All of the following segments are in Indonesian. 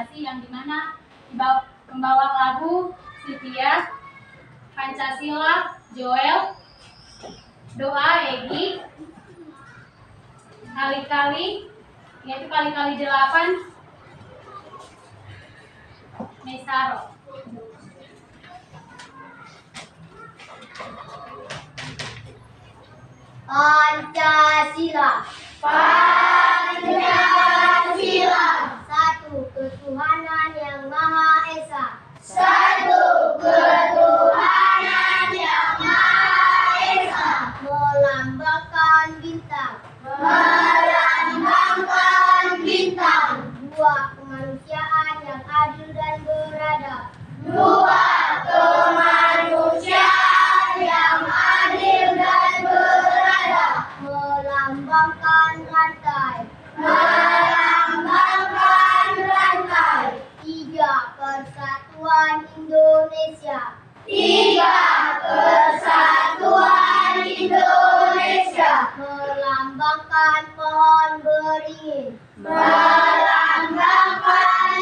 Pancasila yang dimana pembawa lagu Sitiah, Pancasila Joel, doa Egi, kali-kali yaitu kali-kali 8 Mesaro. Pancasila. Pancasila. Satu ketuhanan yang Maha Esa. Satu ketuhanan yang Maha Esa. Melambangkan bintang. Melambangkan bintang. Dua kemanusiaan yang adil dan beradab. Dua kemanusiaan yang adil dan beradab. Melambangkan rantai. Melambangkan rantai. Tiga persatuan Indonesia. Tiga persatuan Indonesia. Melambangkan pohon beringin. Melambangkan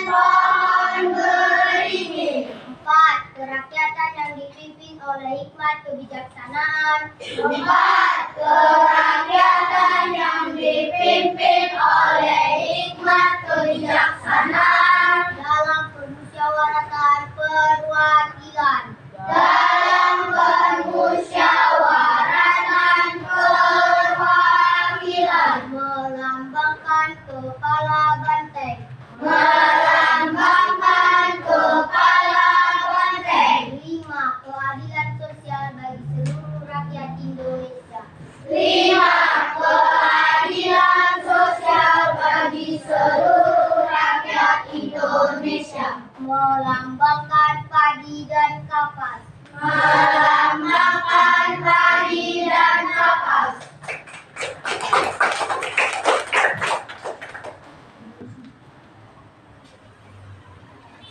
pohon beringin. Empat kerakyatan yang dipimpin oleh hikmat kebijaksanaan. Empat kerakyatan yang dipimpin oleh hikmat kebijaksanaan. Dalam permusyawaratan perwakilan. Dalam permusyawaratan perwakilan. Melambangkan kepala banteng. Melambangkan kepala banteng. Lima keadilan sosial bagi seluruh rakyat Indonesia. Lima keadilan sosial bagi seluruh rakyat Indonesia. Melambangkan padi dan kapas. Melambangkan padi dan kapas.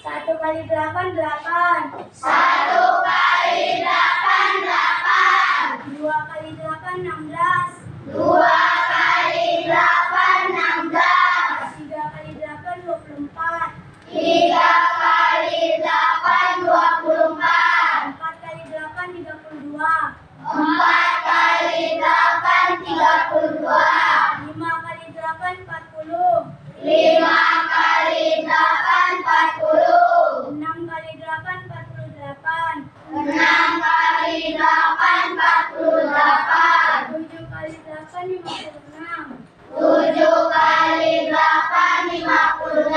Satu kali 8, 8. Satu kali 8, 8. Dua kali 8, 16. Dua kali 8, 16. Tiga kali 8, 24. Tiga kali 8, 24. Empat kali 8, 32. Empat kali 8, 32. Lima kali 8, 40. Lima kali 8, 40. Enam kali 8, 48. Enam kali 8, 48. Tujuh kali 8, 56. Tujuh kali 8, 56.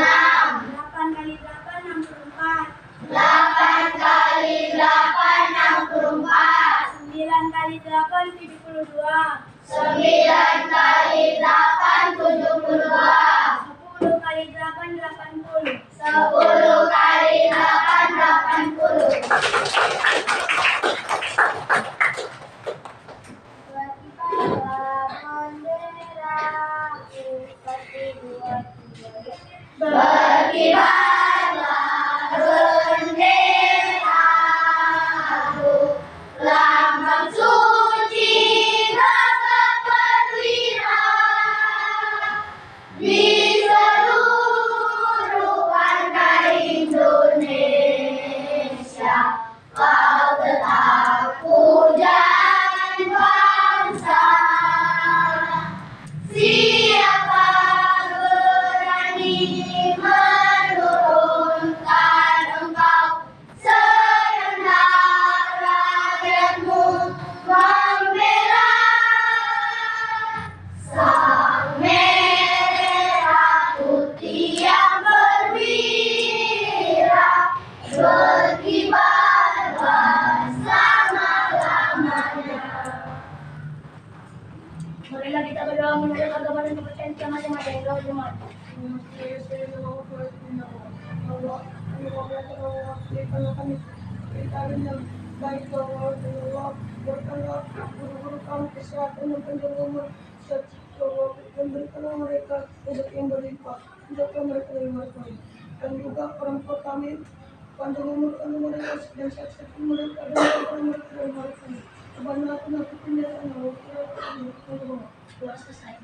Delapan kali 8, 64. Delapan kali 8, 64. Sembilan kali 8, 72. Sembilan kali 8, 72. 10 kali 8, 80. 10 kali 8, 80. Berkibarlah benderaku, lambang suci rasa perwira di seluruh pantai Indonesia. Kau tetap pujan bangsa. Siapa berani menurunkan engkau, segenap rakyatmu membela sang merah putih yang berwira, berkibarlah selama-lamanya. Marilah kita berdoa menurut agama dan kepercayaan kita masing-masing. Baik Allah, berkala guru-guru kami kesehatan dan panjang umur, dan berikanlah mereka rezeki yang berlimpah, hidupkan mereka dari markah. Dan juga orang tua kami panjang umur kami mereka dan sehat-sehat mereka dan berikanlah mereka dari markah. Kebanyakan aku penjelasan Allah, telah selesai.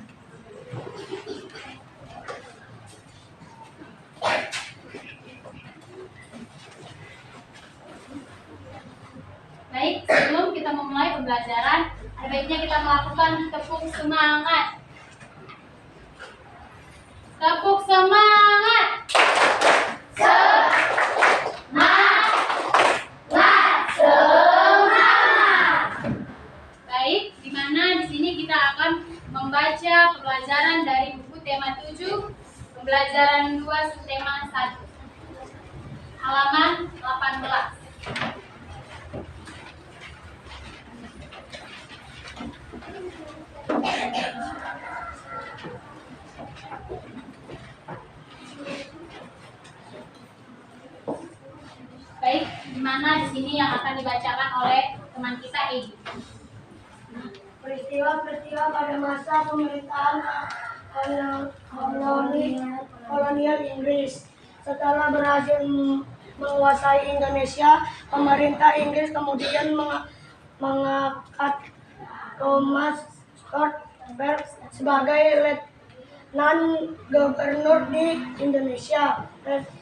pembelajaran, ada baiknya kita melakukan tepuk semangat. Tepuk semangat. Baik, di mana di sini kita akan membaca pembelajaran dari buku tema 7, pembelajaran 2 subtema 1. Halaman 18. Baik, di mana di sini yang akan dibacakan oleh teman kita Egi. Peristiwa-peristiwa pada masa pemerintahan kolonial Inggris. Setelah berhasil menguasai Indonesia, pemerintah Inggris kemudian mengangkat Thomas Stuart Peck sebagai letnan gubernur di Indonesia.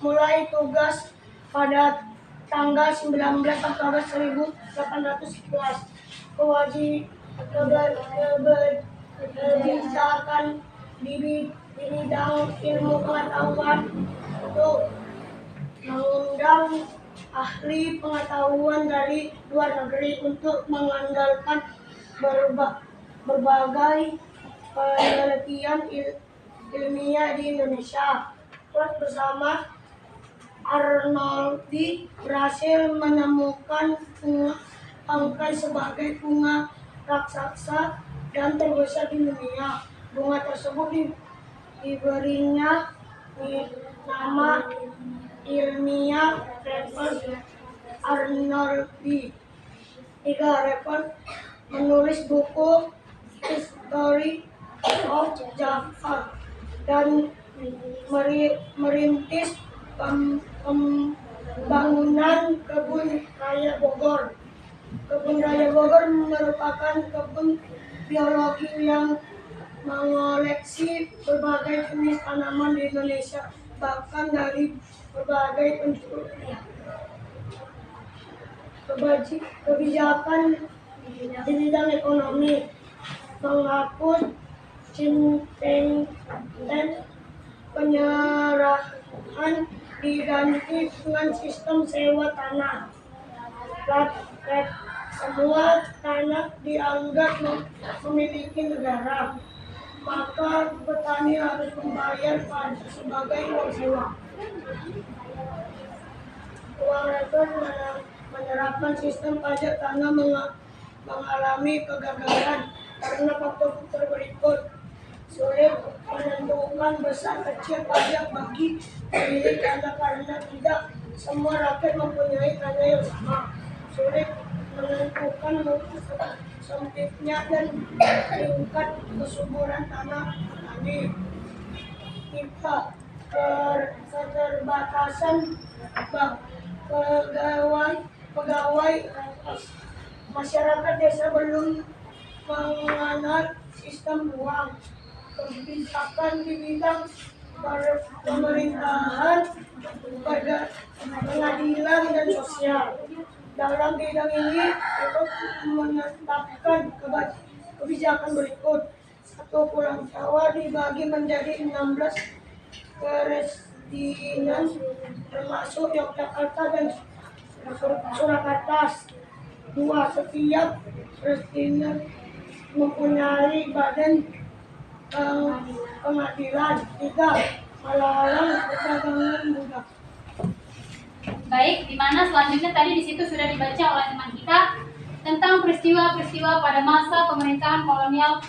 Mulai tugas pada tanggal 19 Oktober 1811. Kebijakan di bidang ilmu pengetahuan itu mengundang ahli pengetahuan dari luar negeri untuk mengandalkan berbagai penelitian ilmiah di Indonesia. Plus bersama Arnoldi berhasil menemukan bunga bangkai sebagai bunga raksasa dan terbesar di dunia. Bunga tersebut diberinya nama ilmiah Raffles Arnoldi. Raffles menulis buku History of Java dan merintis pembangunan kebun raya Bogor. Kebun raya Bogor merupakan kebun biologi yang mengoleksi berbagai jenis tanaman di Indonesia, bahkan dari berbagai penjuru. Kebijakan di bidang ekonomi menghapus dan penyerahan diganti dengan sistem sewa tanah. Semua tanah dianggap memiliki negara, maka petani harus membayar pajak sebagai uang sewa. Uang rekor menerapkan sistem pajak tanah mengalami kegagalan karena faktor berikut: sulit menentukan besar kecil pajak bagi pemilik tanah karena tidak semua rakyat mempunyai tanah yang sama, sulit menentukan mutu sempitnya dan tingkat kesuburan tanah petani. Keterbatasan pegawai masyarakat desa belum mengenal sistem uang. Kebijakan di bidang pemerintahan, pengadilan dan sosial. Dalam bidang ini, dapat menetapkan kebijakan berikut. 1. Pulau Jawa dibagi menjadi 16 presiden, termasuk Yogyakarta dan Surakarta. 2. Setiap presiden mempunyai badan pengadilan. 3. Melarang perdagangan budak. Baik, di mana selanjutnya tadi di situ sudah dibaca oleh teman kita tentang peristiwa-peristiwa pada masa pemerintahan kolonial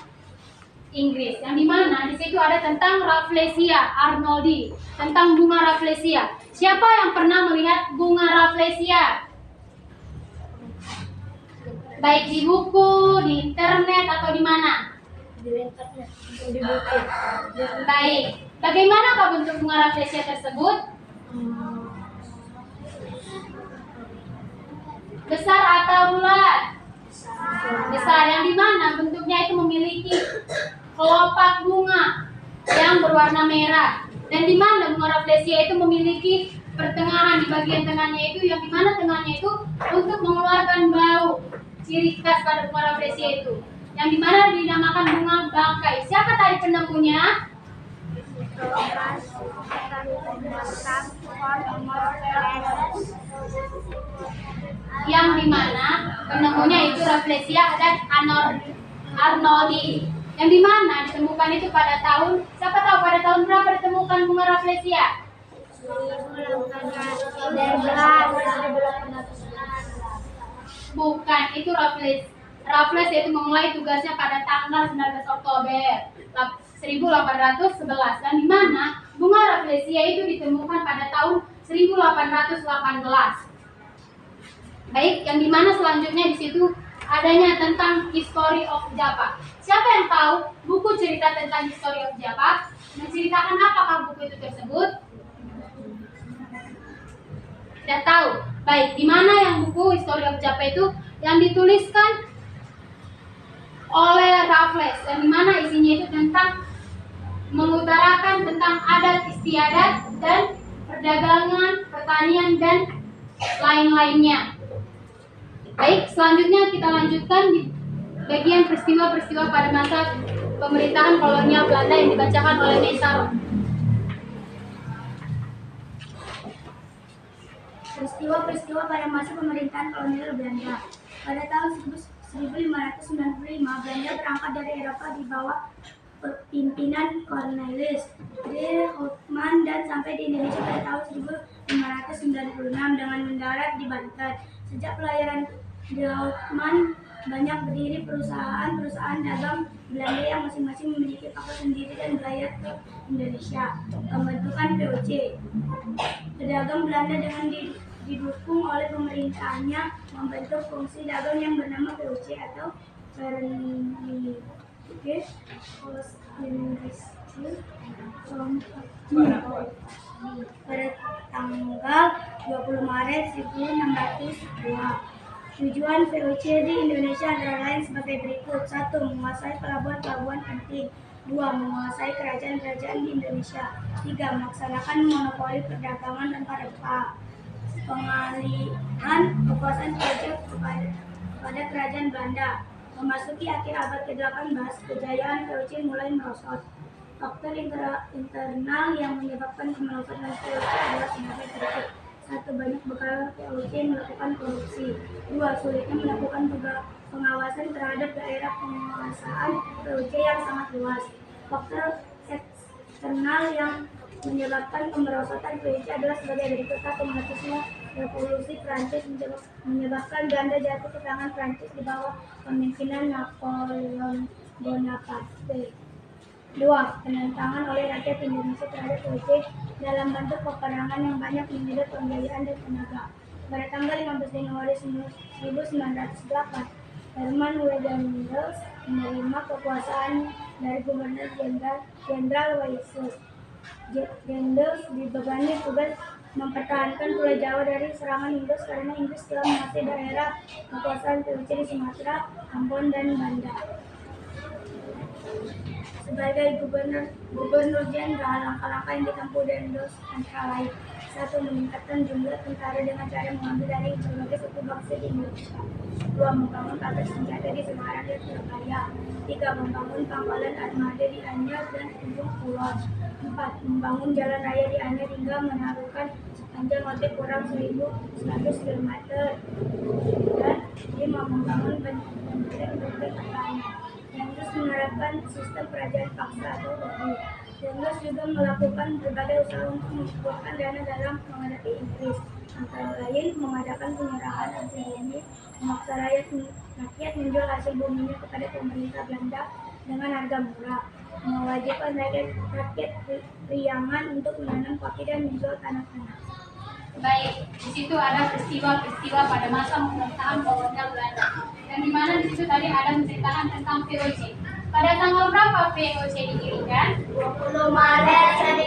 Inggris. Yang di mana di situ ada tentang Rafflesia Arnoldi, tentang bunga Rafflesia. Siapa yang pernah melihat bunga Rafflesia? Baik di buku, di internet atau di mana? Di internet, di buku. Baik. Bagaimanakah bentuk bunga Rafflesia tersebut? Besar atau bulat? Besar, yang dimana bentuknya itu memiliki kelopak bunga yang berwarna merah, dan dimana bunga Rafflesia itu memiliki pertengahan di bagian tengahnya itu, yang dimana tengahnya itu untuk mengeluarkan bau. ciri khas pada bunga rafflesia itu, yang dimana dinamakan bunga bangkai. Siapa tadi penemunya? Yang dimana penemunya itu Rafflesia dan Arnoldi. Yang dimana ditemukan itu pada tahun, siapa tahu pada tahun berapa ditemukan bunga Rafflesia? Bukan, itu Raffles itu memulai tugasnya pada tanggal 19 Oktober 1811, dan di mana bunga Rafflesia itu ditemukan pada tahun 1818. Baik, yang dimana selanjutnya di situ adanya tentang History of Java. Siapa yang tahu buku cerita tentang History of Java? Menceritakan apakah buku itu tersebut? Tidak tahu. Baik, di mana yang buku History of Java itu yang dituliskan oleh Raffles, yang dimana isinya itu tentang mengutarakan tentang adat istiadat dan perdagangan, pertanian dan lain-lainnya. Baik, selanjutnya kita lanjutkan di bagian peristiwa-peristiwa pada masa pemerintahan kolonial Belanda yang dibacakan oleh Mesaro. Peristiwa-peristiwa pada masa pemerintahan kolonial Belanda. Pada tahun 1595, Belanda berangkat dari Eropa di bawah pimpinan Cornelis de Houtman dan sampai di Indonesia pada tahun 1596 dengan mendarat di Banten. Sejak pelayaran de Houtman, banyak berdiri perusahaan dagang Belanda yang masing-masing memiliki kapal sendiri dan berlayar ke Indonesia. Pembentukan VOC. Pedagang Belanda dengan didukung oleh pemerintahnya membentuk fungsi dagang yang bernama VOC atau Verenigde Ost-Indische Compagnie pada tanggal 20 Maret 1602. Tujuan VOC di Indonesia antara lain sebagai berikut. 1. Menguasai pelabuhan-pelabuhan penting. 2. Menguasai kerajaan-kerajaan di Indonesia. 3. Melaksanakan monopoli perdagangan rempah-rempah. Pengalihan kekuasaan VOC kepada kerajaan Belanda. Memasuki akhir abad ke-18, kejayaan VOC mulai merosot. Faktor internal yang menyebabkan kemerosotan VOC adalah sebagai berikut. 1. Banyak pegawai VOC melakukan korupsi. 2. Sulitnya melakukan pengawasan terhadap daerah penguasaan VOC yang sangat luas. Faktor eksternal yang menyebabkan kemerosotan VOC adalah sebagai berikut. 1. Meletusnya revolusi Prancis menyebabkan Belanda jatuh ke tangan Prancis di bawah pemimpinan Napoleon Bonaparte. 2. Penentangan oleh rakyat Indonesia terhadap VOC dalam bentuk peperangan yang banyak menyedot pembiayaan dan tenaga. Pada tanggal 15 Januari 1908, Herman Wedendels menerima kekuasaan dari Gubernur Jenderal Weisse. Wedendels dibebani tugas mempertahankan Pulau Jawa dari serangan Inggris karena Inggris telah menguasai daerah kekuasaan VOC di Sumatera, Ambon, dan Banda. Sebagai gubernur jenderal, langkah-langkah yang ditempuh Wedendels antara lain: 1. Meningkatkan jumlah tentara dengan cara mengambil dari berbagai suku bangsa di Indonesia. 2. Membangun pabrik senjata di Semarang dan Surabaya. 3. Membangun pangkalan armada di Anyar dan Ujung Kulon. 4. Membangun jalan raya di Anyar hingga menaruhkan sepanjang lebih kurang 1.100 km. Dan 5. Membangun benteng-benteng pertahanan. Wedendels menerapkan sistem kerajaan paksa atau Orde. Wedendels juga melakukan berbagai usaha untuk mengumpulkan dana dalam menghadapi Inggris, antara lain mengadakan penyerahan hasil bumi, memaksa rakyat menjual hasil buminya kepada pemerintah Belanda dengan harga murah, mewajibkan rakyat Priangan untuk menanam kopi dan menjual tanah-tanah. Baik, di situ ada peristiwa-peristiwa pada masa pemerintahan kolonial Belanda. Yang dimana di situ tadi ada menceritakan tentang VOC. Pada tanggal berapa VOC didirikan? 20 Maret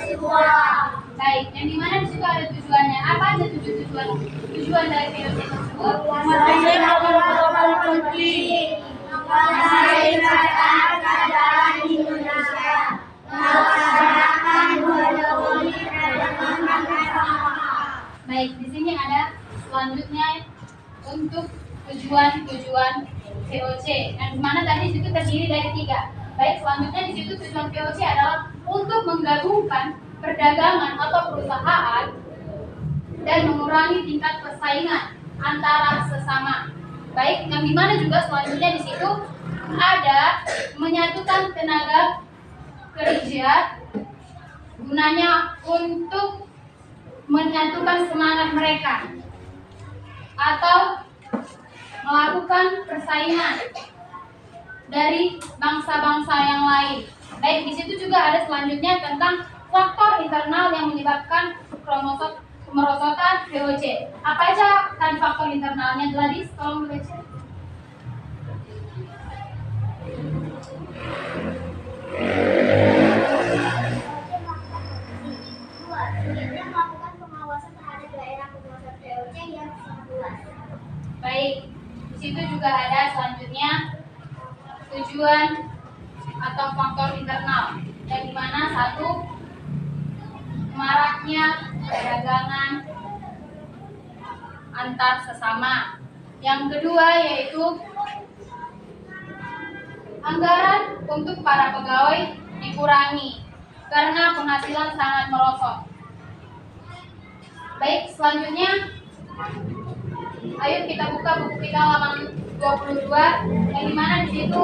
1602. Baik, yang dimana di situ ada tujuannya. Apa aja tujuan dari VOC tersebut? Mengumpulkan penting, mengajarkan keadaan Indonesia, melaksanakan monopoli perdagangan rempah. Baik, di sini ada selanjutnya untuk tujuan VOC, yang dimana tadi situ terdiri dari 3. Baik, selanjutnya di situ tujuan VOC adalah untuk menggabungkan perdagangan atau perusahaan dan mengurangi tingkat persaingan antara sesama. Baik, yang dimana juga selanjutnya di situ ada menyatukan tenaga kerja gunanya untuk menyatukan semangat mereka atau melakukan persaingan dari bangsa-bangsa yang lain. Baik, di situ juga ada selanjutnya tentang faktor internal yang menyebabkan kemerosotan VOC. Apa aja kan faktor internalnya? Gladys, tolong baca. Dia melakukan pengawasan terhadap daerah penguasaan VOC yang sangat luas. Baik, di situ juga ada selanjutnya tujuan atau faktor internal, yang dimana 1, maraknya perdagangan antar sesama. Yang kedua yaitu anggaran untuk para pegawai dikurangi karena penghasilan sangat merosot. Baik, selanjutnya ayo kita buka buku kita halaman 22, yang dimana di situ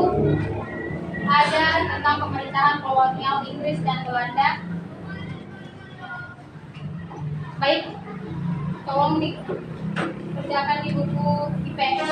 ada tentang pemerintahan kolonial Inggris dan Belanda. Baik, tolong dikerjakan di buku IPS.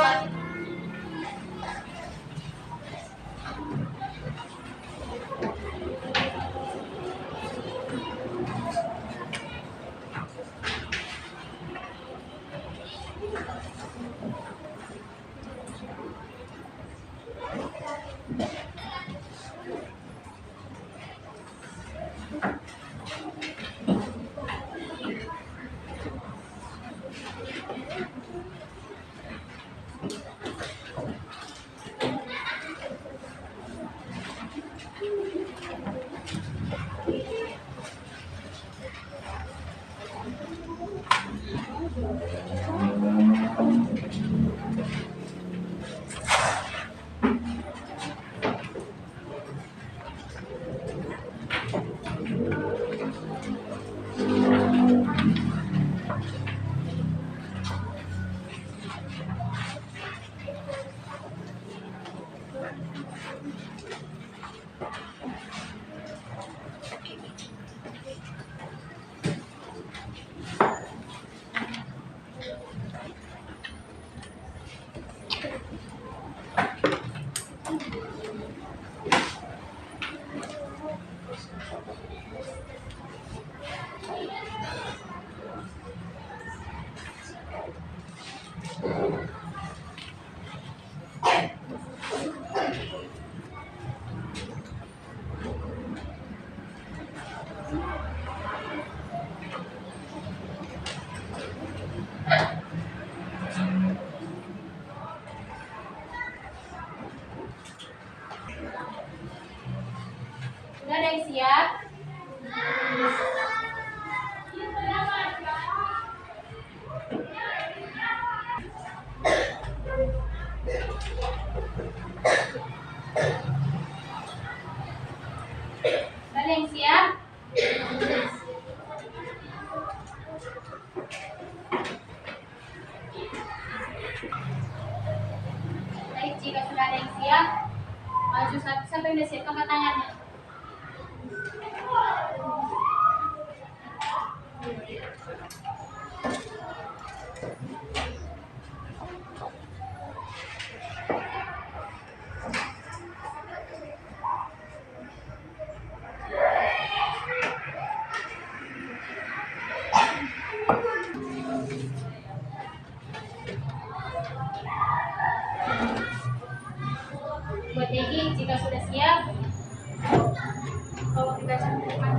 Sudah ada yang siap? Sudah ada yang siap? Baik, jika sudah ada yang siap, maju satu sampai udah siap angkat tangannya. Buat Egy, jika sudah siap, tolong dibaca ke depan.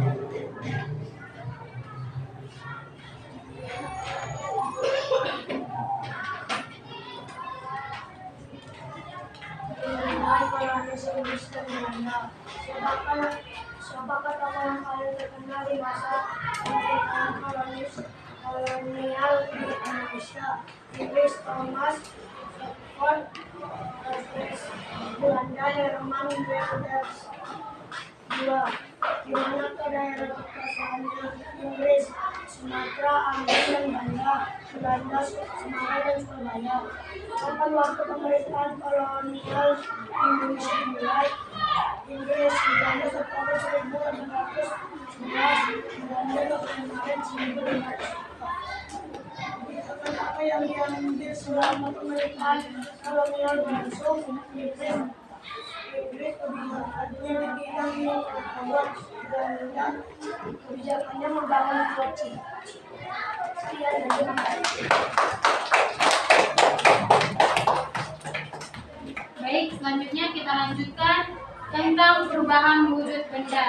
Hai para Indonesia dan Belanda. Siapakah tokoh yang paling terkenal di masa pemerintahan kolonial kolonial di Indonesia. Inggris Thomas Bedford, Inggris Belanda Herman Wilders. 2. Di manakah daerah kekuasaannya Inggris? Sumatera, Ambon, dan Banda. Belanda, Semarang, dan Surabaya. Kapan waktu pemerintahan kolonial Indonesia dimulai? Inggris 13 Oktober 1811, Belanda 20 Maret 1904. Kebijakan apa yang diambil selama pemerintahan kolonial berlangsung? Inggris kebijakannya di bidang pengetahuan dan kebijakannya membangun koci. Sekian dan terima kasih. Baik, selanjutnya kita lanjutkan tentang perubahan wujud benda.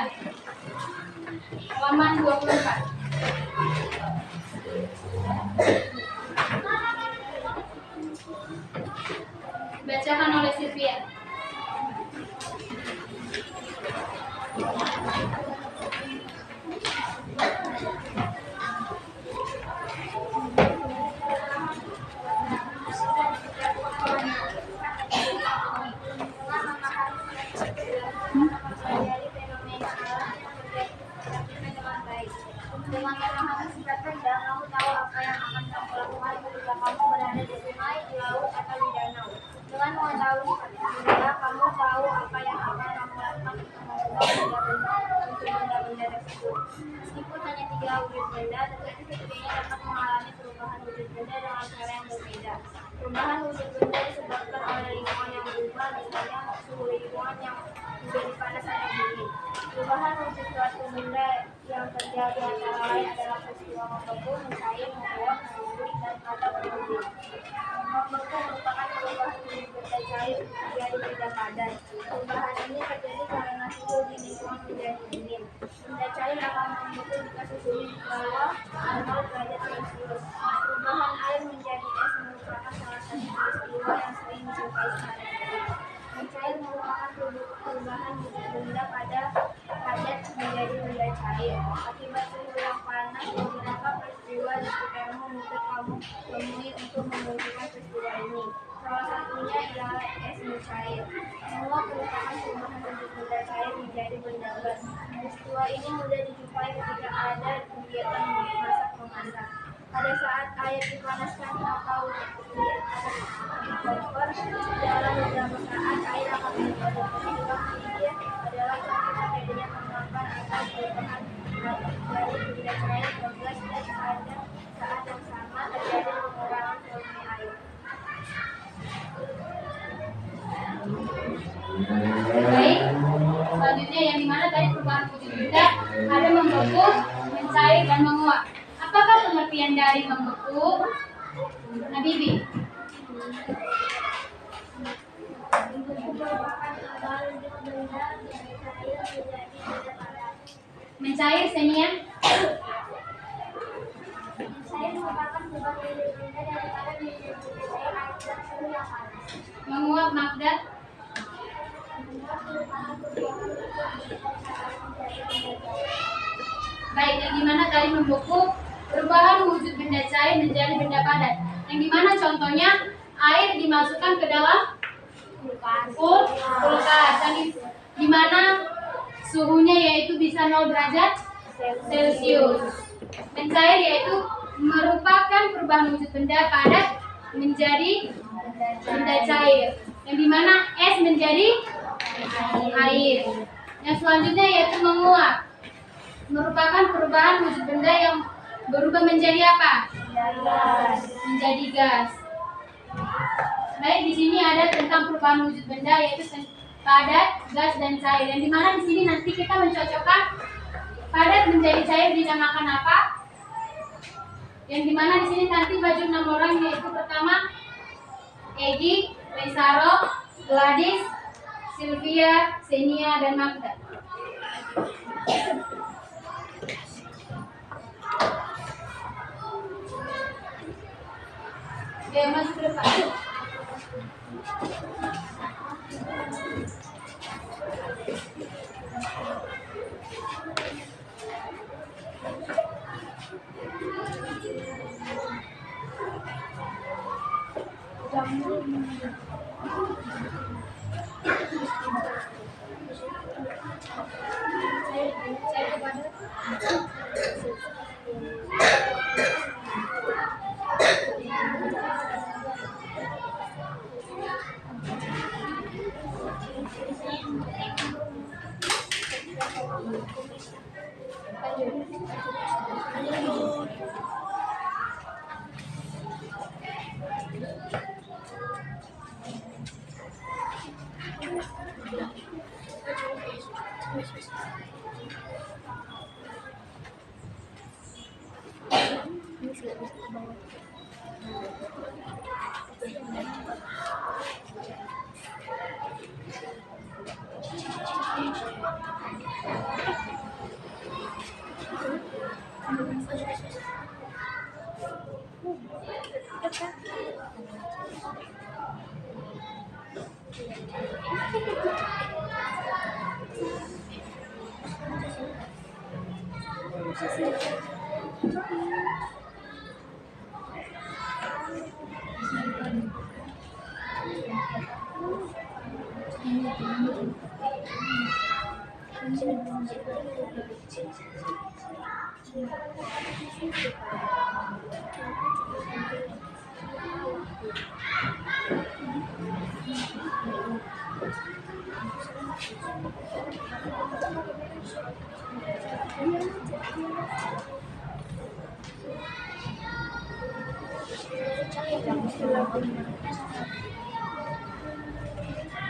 Halaman 24. Bacakan oleh Sylvia. Dengan memahami sifat benda, kamu tahu apa yang akan kamu lakukan ketika kamu berada di sungai, di laut, atau di danau. Dengan mengetahui sifat benda, kamu tahu apa yang akan kamu lakukan ketika mengubah benda-benda tersebut. Meskipun hanya 3 wujud benda, tetapi ketiganya dapat mengalami perubahan wujud benda dengan cara yang berbeda. Perubahan wujud benda disebabkan oleh lingkungan yang berubah, misalnya suhu lingkungan yang menjadi panas atau dingin. Perubahan wujud suatu benda yang terjadi antara lain adalah peristiwa membeku, mencair, menguap, mengumpul, dan atau berlebih. Membeku merupakan perubahan wujud benda cair menjadi benda padat. Perubahan ini terjadi karena suhu di lingkungan menjadi dingin. Benda cair akan membeku jika suhunya di bawah 0 derajat Celcius. Perubahan air menjadi es merupakan salah satu peristiwa yang sering dijumpai sehari-hari. Mencair merupakan perubahan wujud benda padat menjadi benda cair. Akibat suhu yang panas, beberapa peristiwa di sekitarmu mungkin kamu temui untuk menunjukkan peristiwa ini. Salah satunya ialah es mencair. Menguap merupakan perubahan wujud benda cair menjadi benda gas. Peristiwa ini mudah dijumpai ketika ada kegiatan memasak. Pada saat air dipanaskan atau dikompor dalam beberapa saat, air akan menjadi penyebab ini adalah contoh terjadinya penguapan atau perubahan dari benda cair ke gas, dan pada saat yang sama terjadi pengurangan volume air. Baik, selanjutnya yang dimana tadi perubahan wujud benda ada membeku, mencair, dan menguap. Apakah pengertian dari membeku? Nabibi. Mencair, Senia. Mencair merupakan perubahan wujud benda daripada menjadi benda cair air dan suhu yang panas. Menguap, Magda. Menguap merupakan perubahan wujud benda cair menjadi benda gas. Baik, yang dimana tadi membeku, perubahan wujud benda cair menjadi benda padat. Yang dimana contohnya air dimasukkan ke dalam kulkas. Yang dimana suhunya yaitu bisa 0 derajat Celcius. Mencair yaitu merupakan perubahan wujud benda padat menjadi benda cair. Yang dimana es menjadi air. Yang selanjutnya yaitu menguap, merupakan perubahan wujud benda yang berubah menjadi apa? Menjadi gas. Baik, di sini ada tentang perubahan wujud benda yaitu padat, gas, dan cair. Yang dimana di sini nanti kita mencocokkan padat menjadi cair dinamakan apa? Yang dimana di sini nanti baju 6 orang yaitu pertama Egi, Lesaro, Gladys, Sylvia, Senia, dan Magda. Oke, masuk ke depan.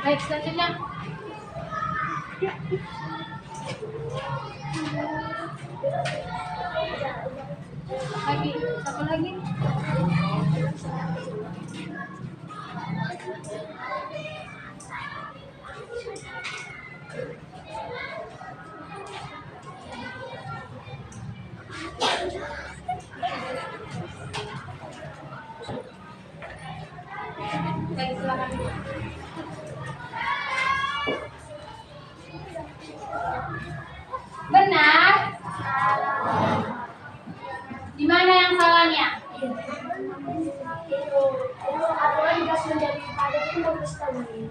Baik, selanjutnya. Lagi, satu lagi. Baik, silakan. Benar. Di mana yang salahnya? Aturan gas menjadi padat itu bagus sekali.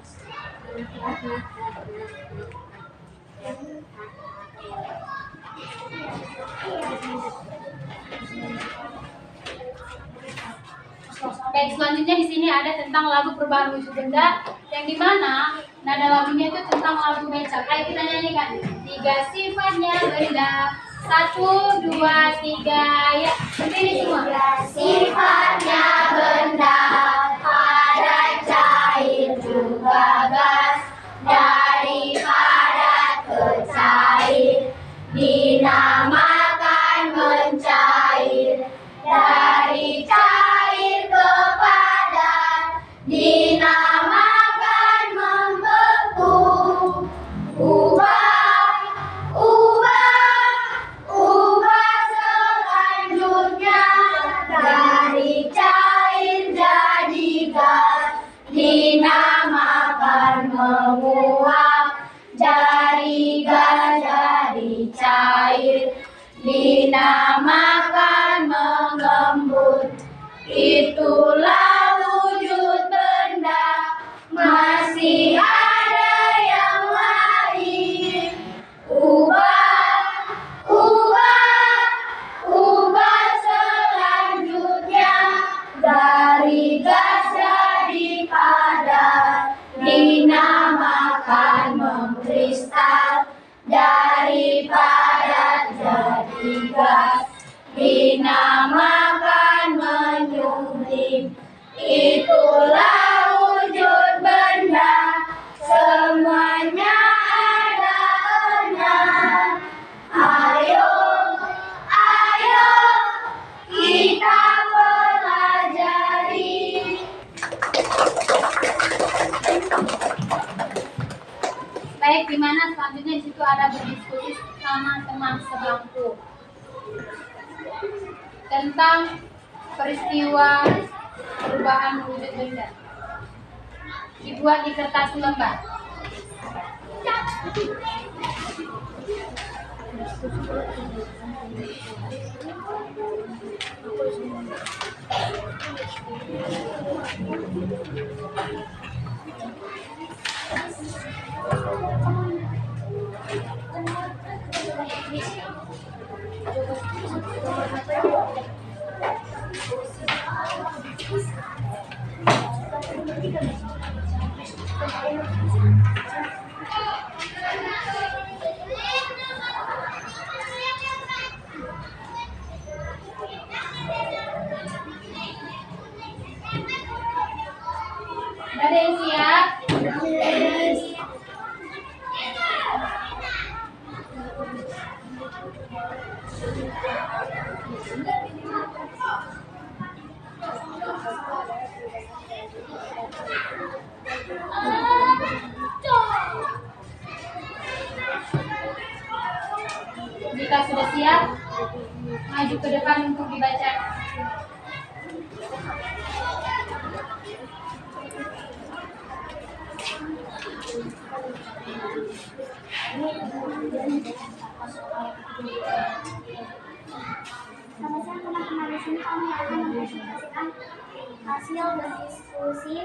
Baik, selanjutnya di sini ada tentang lagu perubahan wujud benda, yang dimana nada lagunya itu tentang lagu becak. Ayo kita nyanyikan. 3 sifatnya benda. 1, 2, 3, ya. Berdiri semua. 3 sifatnya benda, padat, cair, juga gas. Dari padat ke cair, dinamakan mencair. Dari cair ke padat, dinamakan membeku. Ubah selanjutnya, dari cair jadi gas, dinamakan menguap. Dari gas jadi cair, dinamakan mengembun. Itulah wujud benda, masih ada yang lain. Ubah selanjutnya, dari gas jadi padat, dinamakan mengkristal. Dari padat jadi gas, dinamakan menyublim. Itulah wujud benda, semuanya ada enam. Ayo kita pelajari. Baik, di mana selanjutnya di situ ada berdiskusi sama teman sebangku tentang peristiwa perubahan wujud benda. Dibuat di kertas lembar. Ada yang siap? Jika sudah siap, maju ke depan untuk dibaca. Selamat siang teman-teman, di sini kami akan mempresentasikan hasil diskusi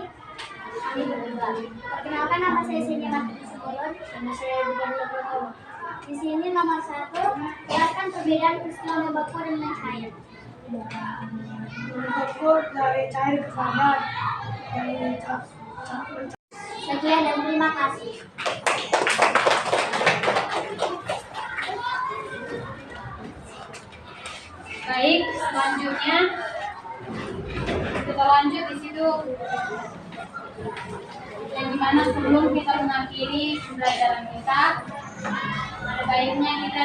kami berdua. Perkenalkan, nama saya Sini Martin Sekolon, nama saya Bukan Lekono. Di sini nomor 1, jelaskan perbedaan peristiwa membaku dan mencair. Membaku dari cair ke padat. Sekian dan terima kasih. Baik, selanjutnya kita lanjut di situ yang dimana sebelum kita mengakhiri pembelajaran kita, ada baiknya kita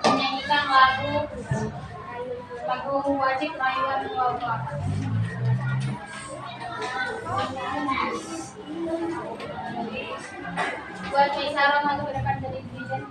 menyanyikan lagu wajib rayuan Wawa. Buat Kaisara masuk ke depan dari Dijen.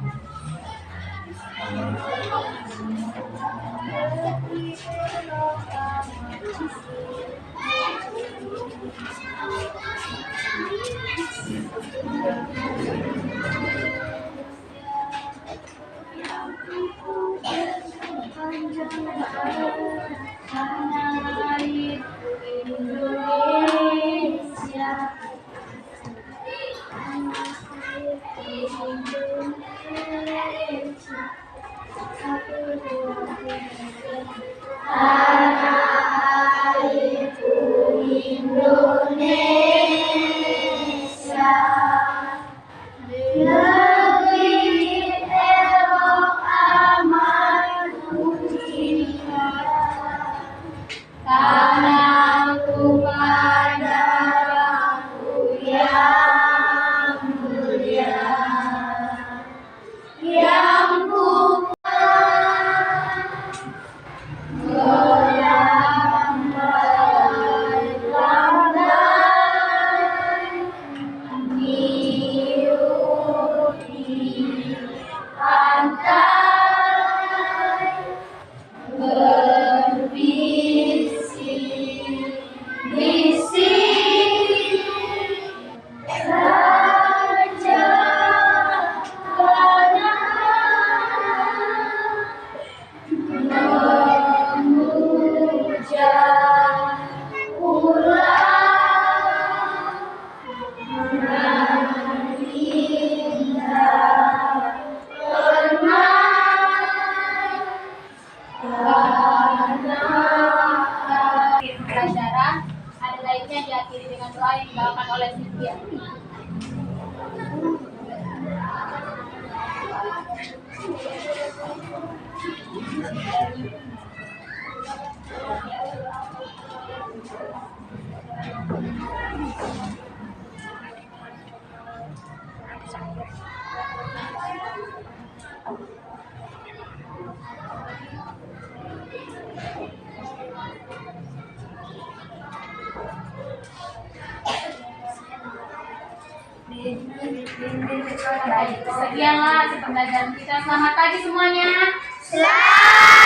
Pembelajaran ada baiknya diakhiri dengan doa yang dibawakan oleh Cynthia. Baik, sekianlah pembelajaran kita. Selamat pagi semuanya. Selamat